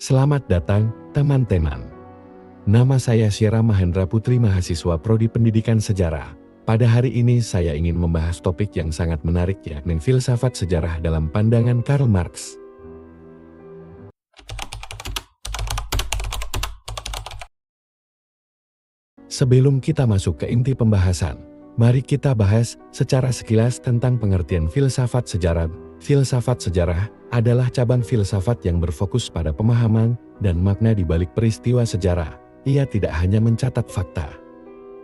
Selamat datang, teman-teman. Nama saya Syera Mahendra Putri, mahasiswa Prodi Pendidikan Sejarah. Pada hari ini saya ingin membahas topik yang sangat menarik, yakni filsafat sejarah dalam pandangan Karl Marx. Sebelum kita masuk ke inti pembahasan, mari kita bahas secara sekilas tentang pengertian filsafat sejarah. Filsafat sejarah adalah cabang filsafat yang berfokus pada pemahaman dan makna di balik peristiwa sejarah. Ia tidak hanya mencatat fakta,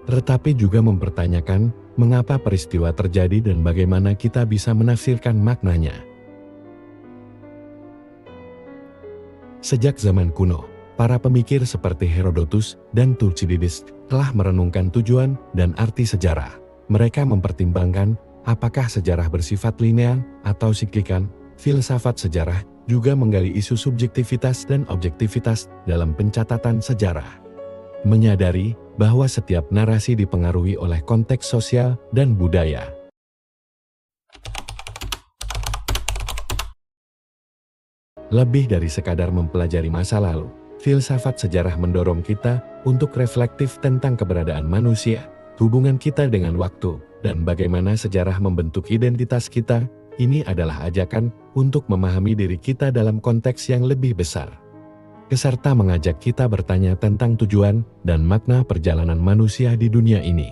tetapi juga mempertanyakan mengapa peristiwa terjadi dan bagaimana kita bisa menafsirkan maknanya. Sejak zaman kuno, para pemikir seperti Herodotus dan Thucydides telah merenungkan tujuan dan arti sejarah. Mereka mempertimbangkan apakah sejarah bersifat linear atau siklikan. Filsafat sejarah juga menggali isu subjektivitas dan objektivitas dalam pencatatan sejarah. Menyadari bahwa setiap narasi dipengaruhi oleh konteks sosial dan budaya. Lebih dari sekadar mempelajari masa lalu, filsafat sejarah mendorong kita untuk reflektif tentang keberadaan manusia, hubungan kita dengan waktu, dan bagaimana sejarah membentuk identitas kita. Ini adalah ajakan untuk memahami diri kita dalam konteks yang lebih besar, serta mengajak kita bertanya tentang tujuan dan makna perjalanan manusia di dunia ini.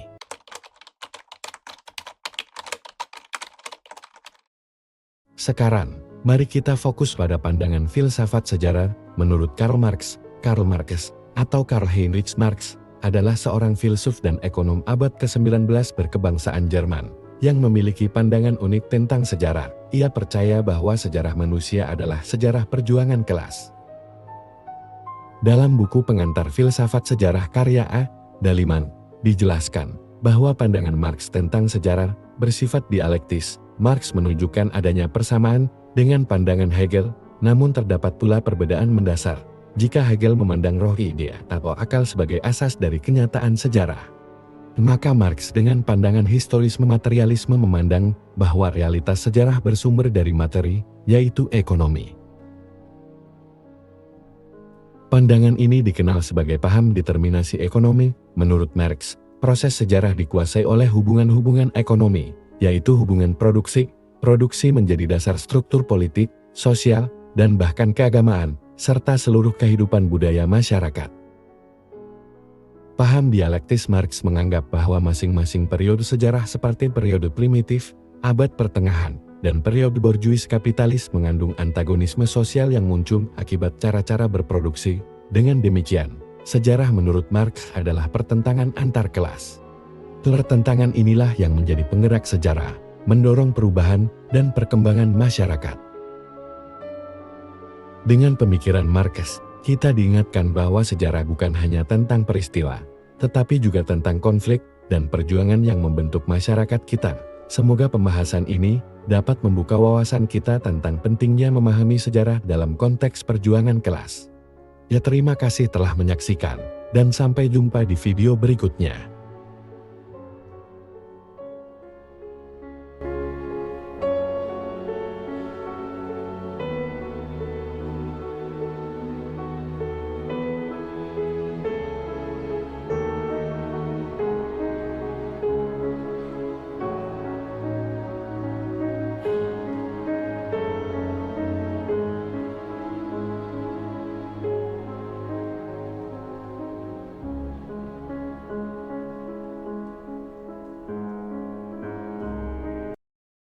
Sekarang, mari kita fokus pada pandangan filsafat sejarah menurut Karl Marx. Karl Marx atau Karl Heinrich Marx adalah seorang filsuf dan ekonom abad ke-19 berkebangsaan Jerman yang memiliki pandangan unik tentang sejarah. Ia percaya bahwa sejarah manusia adalah sejarah perjuangan kelas. Dalam buku pengantar filsafat sejarah karya A. Daliman, dijelaskan bahwa pandangan Marx tentang sejarah bersifat dialektis. Marx menunjukkan adanya persamaan dengan pandangan Hegel, namun terdapat pula perbedaan mendasar. Jika Hegel memandang roh ide atau akal sebagai asas dari kenyataan sejarah, maka Marx dengan pandangan historisme materialisme memandang bahwa realitas sejarah bersumber dari materi, yaitu ekonomi. Pandangan ini dikenal sebagai paham determinasi ekonomi. Menurut Marx, proses sejarah dikuasai oleh hubungan-hubungan ekonomi, yaitu hubungan produksi. Produksi menjadi dasar struktur politik, sosial, dan bahkan keagamaan, serta seluruh kehidupan budaya masyarakat. Paham dialektis Marx menganggap bahwa masing-masing periode sejarah seperti periode primitif, abad pertengahan, dan periode borjuis kapitalis mengandung antagonisme sosial yang muncul akibat cara-cara berproduksi. Dengan demikian, sejarah menurut Marx adalah pertentangan antar kelas. Pertentangan inilah yang menjadi penggerak sejarah, mendorong perubahan dan perkembangan masyarakat. Dengan pemikiran Marx, kita diingatkan bahwa sejarah bukan hanya tentang peristiwa, tetapi juga tentang konflik dan perjuangan yang membentuk masyarakat kita. Semoga pembahasan ini dapat membuka wawasan kita tentang pentingnya memahami sejarah dalam konteks perjuangan kelas. Ya, terima kasih telah menyaksikan, dan sampai jumpa di video berikutnya.